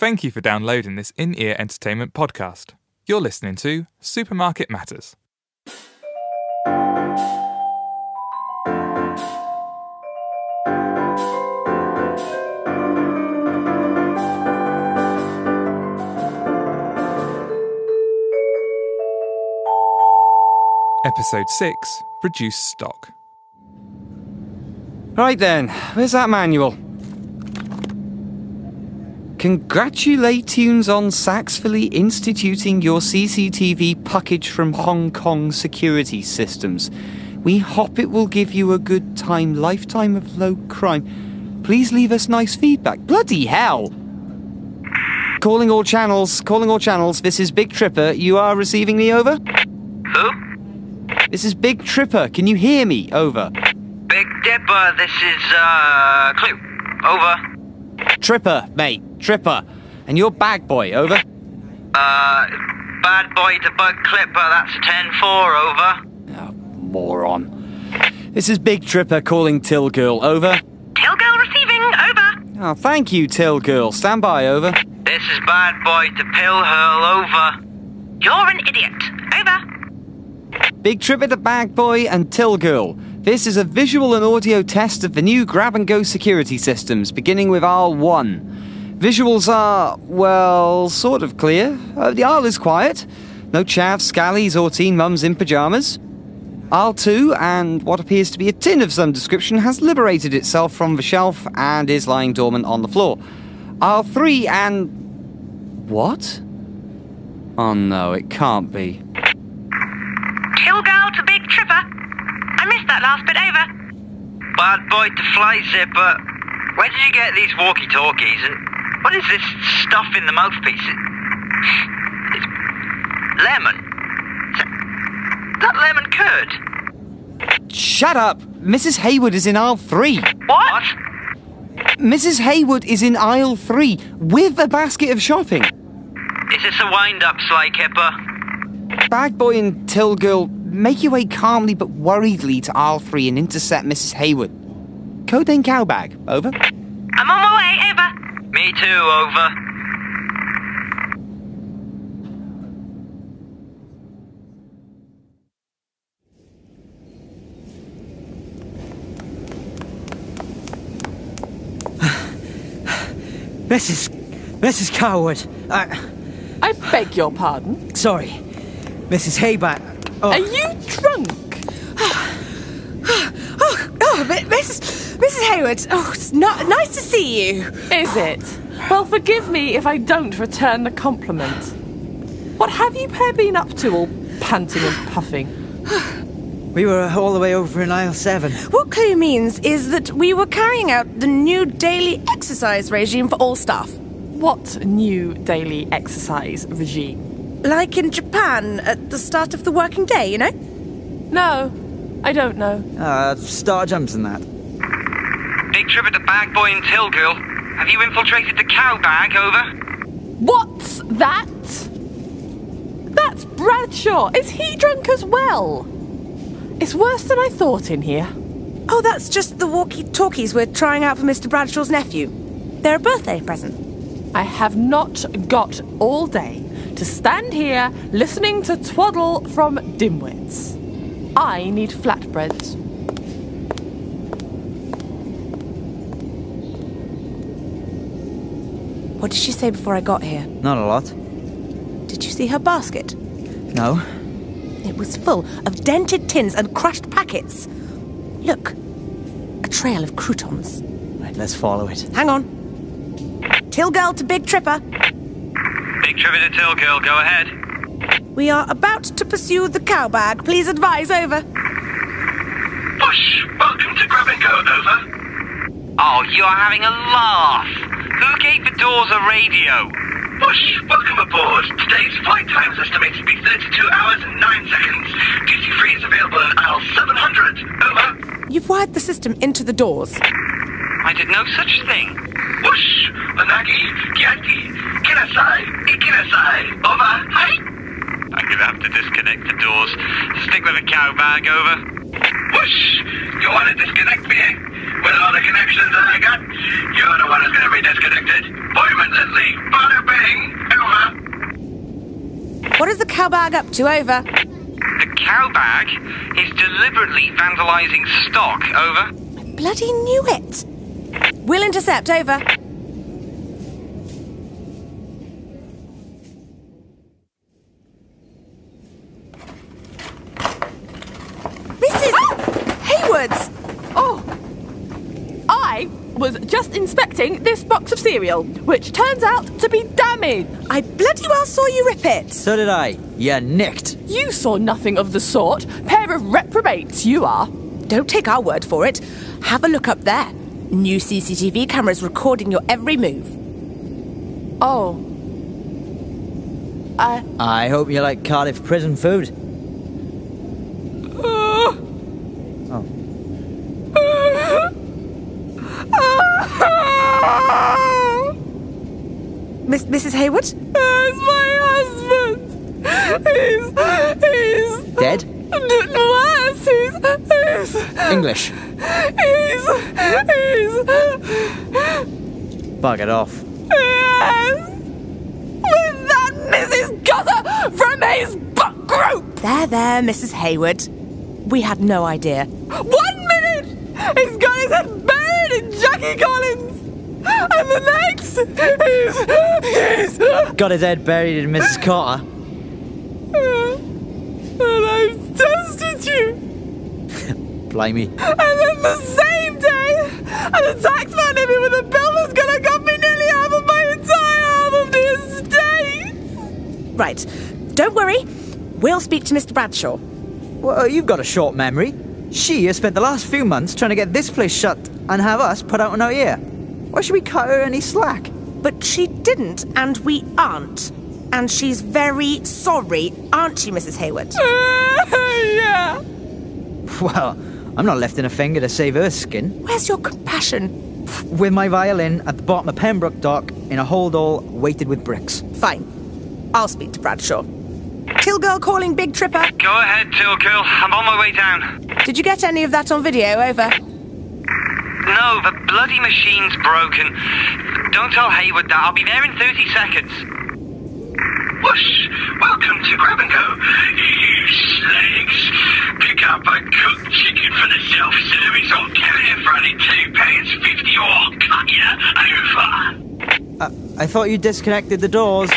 Thank you for downloading this in-ear entertainment podcast. You're listening to Supermarket Matters. Episode 6, Reduce Stock. Right then, where's that manual? Congratulations on successfully instituting your CCTV package from Hong Kong security systems. We hope it will give you a good time, lifetime of low crime. Please leave us nice feedback. Bloody hell! Calling all channels. This is Big Tripper. You are receiving me, over? Who? This is Big Tripper. Can you hear me? Over. Big Dipper, this is, Clue. Over. Tripper, mate. Tripper. And you're Bag Boy. Over. Bad Boy to Bug Clipper, that's 10-4, over. Oh, moron. This is Big Tripper calling Till Girl. Over. Till Girl receiving, over. Oh, thank you, Till Girl. Stand by. Over. This is Bad Boy to Pill Hurl, over. You're an idiot, over. Big Tripper to Bag Boy and Till Girl. This is a visual and audio test of the new grab-and-go security systems, beginning with R1. Visuals are, well, sort of clear. The R is quiet. No chavs, scallies, or teen mums in pyjamas. R2, and what appears to be a tin of some description, has liberated itself from the shelf and is lying dormant on the floor. R3 and... what? Oh no, it can't be. Till Girl to Big Tripper. I missed that last bit, over. Bad Boy to Fly Zipper. Where did you get these walkie-talkies, and what is this stuff in the mouthpiece? It's lemon. Is that lemon curd? Shut up! Mrs. Haywood is in aisle 3. What? Mrs. Haywood is in aisle 3 with a basket of shopping. Is this a wind-up, Sly Kipper? Bag Boy and Till Girl, make your way calmly but worriedly to aisle 3 and intercept Mrs. Haywood. Code name Cowbag. Over. I'm on my way, over. Me too, over. Mrs. Coward, I beg your pardon? sorry, Mrs. Hayback. Are you drunk? Mrs. Hayward, it's not nice to see you. Is it? Well, forgive me if I don't return the compliment. What have you pair been up to, all panting and puffing? We were all the way over in aisle 7. What Clue means is that we were carrying out the new daily exercise regime for all staff. What new daily exercise regime? Like in Japan at the start of the working day, you know? No, I don't know. Star jumps and that. Big Tripper to Bag Boy and Till Girl. Have you infiltrated the cow bag, over? What's that? That's Bradshaw. Is he drunk as well? It's worse than I thought in here. Oh, that's just the walkie-talkies we're trying out for Mr. Bradshaw's nephew. They're a birthday present. I have not got all day to stand here listening to twaddle from dimwits. I need flatbreads. What did she say before I got here? Not a lot. Did you see her basket? No. It was full of dented tins and crushed packets. Look, a trail of croutons. Right, let's follow it. Hang on. Till Girl to Big Tripper. Big Tripper to Till Girl, go ahead. We are about to pursue the cow bag. Please advise, over. Whoosh, welcome to Grab and Go, over. Oh, you're having a laugh. Who gave the doors a radio? Whoosh, welcome aboard. Today's flight time is estimated to be 32 hours and 9 seconds. Duty free is available in aisle 700. Over. You've wired the system into the doors. I did no such thing. Whoosh, Anagi, Kiaki, Kinasai, Ikinasai. Over. Hi. I'm gonna have to disconnect the doors. Stick with the cow bag, over. Whoosh, you want to disconnect me? With all the connections that I got, you're the one who's gonna be disconnected. Permanently. Bye. cow bag up to? Over. The cow bag is deliberately vandalising stock. Over. Bloody knew it. We'll intercept. Over. Mrs. Haywood's! Oh! I was just inspecting this box of cereal, which turns out to be damaged. I bloody well saw you rip it. So did I. You nicked. You saw nothing of the sort. Pair of reprobates you are. Don't take our word for it. Have a look up there. New CCTV cameras recording your every move. Oh. I hope you like Cardiff prison food. Oh. Mrs. Haywood? It's my husband. He's Dead? Worse, he's English. He's Bug it off. Yes. With that Mrs. Cutter from his book group. There, Mrs. Haywood. We had no idea. 1 minute, he's got his head buried in Jackie Collins. And the next, he's Got his head buried in Mrs. Carter. and I've tested you. Blimey. And then the same day, the tax man hit me with a bill that's gonna cost me nearly half of my entire half of the estate. Right. Don't worry. We'll speak to Mr. Bradshaw. Well, you've got a short memory. She has spent the last few months trying to get this place shut and have us put out on our ear. Why should we cut her any slack? But she didn't, and we aren't. And she's very sorry, aren't you, Mrs. Haywood? Yeah. Well, I'm not lifting a finger to save her skin. Where's your compassion? With my violin at the bottom of Pembroke Dock in a holdall weighted with bricks. Fine. I'll speak to Bradshaw. Till Girl calling Big Tripper. Go ahead, Till Girl. I'm on my way down. Did you get any of that on video? Over. No, the bloody machine's broken. Don't tell Haywood that. I'll be there in 30 seconds. Whoosh! Welcome to Grab and Go. You slags. Pick up a cooked chicken for the self-service or carry it for only £2.50 or I'll cut you over. I thought you disconnected the doors.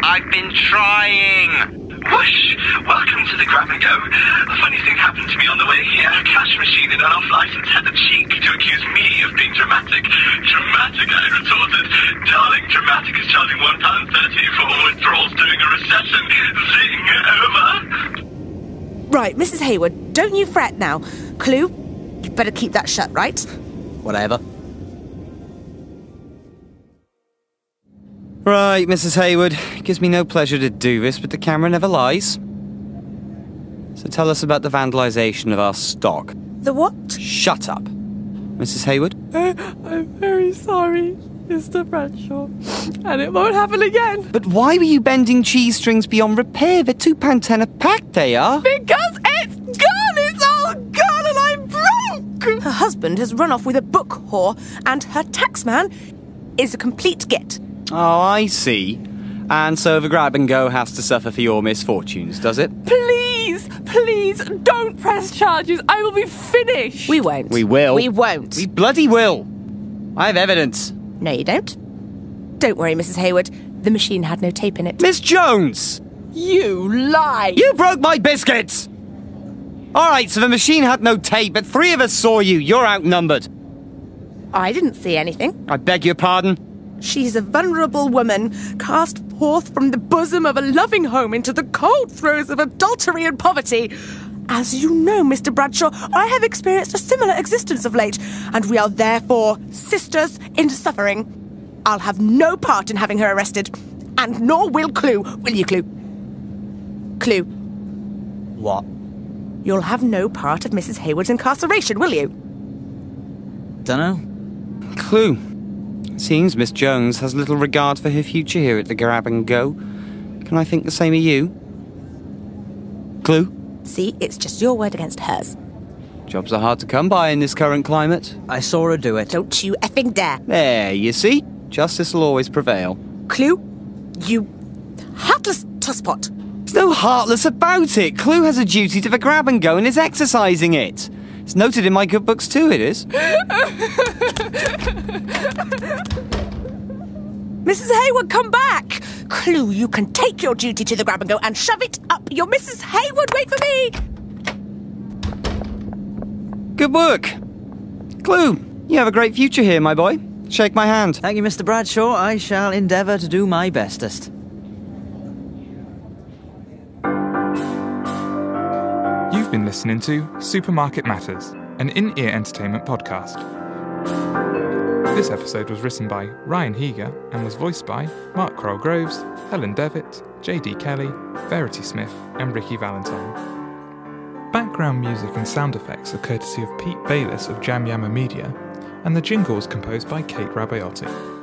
I've been trying. Whoosh! Welcome to the Grab and Go. A funny thing happened to me on the way here. A cash machine in an off-license had the cheek to accuse me of being dramatic. Dramatic, I retorted. Darling, dramatic is charging £1.30 for withdrawals during a recession. Zing, over. Right, Mrs. Haywood, don't you fret now. Clue, you better keep that shut, right? Whatever. Right, Mrs. Haywood. It gives me no pleasure to do this, but the camera never lies. So tell us about the vandalisation of our stock. The what? Shut up. Mrs. Haywood? I'm very sorry, Mr. Bradshaw. And it won't happen again. But why were you bending cheese strings beyond repair? They're £2.10 a pack, they are. Because it's gone! It's all gone and I'm broke! Her husband has run off with a book whore, and her taxman is a complete git. Oh, I see. And so the Grab and Go has to suffer for your misfortunes, does it? Please, don't press charges. I will be finished. We won't. We will. We won't. We bloody will. I have evidence. No, you don't. Don't worry, Mrs. Haywood. The machine had no tape in it. Miss Jones! You lie! You broke my biscuits! Alright, so the machine had no tape, but 3 of us saw you. You're outnumbered. I didn't see anything. I beg your pardon? She's a vulnerable woman, cast forth from the bosom of a loving home into the cold throes of adultery and poverty. As you know, Mr. Bradshaw, I have experienced a similar existence of late, and we are therefore sisters in suffering. I'll have no part in having her arrested, and nor will Clue. Will you, Clue? Clue. What? You'll have no part of Mrs. Haywood's incarceration, will you? Dunno. Clue. Seems Miss Jones has little regard for her future here at the Grab and Go. Can I think the same of you? Clue? See, it's just your word against hers. Jobs are hard to come by in this current climate. I saw her do it. Don't you effing dare. There, you see? Justice will always prevail. Clue, you heartless tosspot. There's no heartless about it. Clue has a duty to the grab and go and is exercising it. It's noted in my good books too, it is. Mrs. Haywood, come back! Clue, you can take your duty to the grab and go and shove it up your Mrs. Haywood. Wait for me! Good work. Clue, you have a great future here, my boy. Shake my hand. Thank you, Mr. Bradshaw. I shall endeavour to do my bestest. You've been listening to Supermarket Matters, an in-ear entertainment podcast. This episode was written by Ryan Heeger and was voiced by Mark Kroll-Groves, Helen DeVitt, JD Kelly, Verity Smith and Ricky Valentine. Background music and sound effects are courtesy of Pete Bayliss of Jamyama Media, and the jingle was composed by Kate Rabaiotti.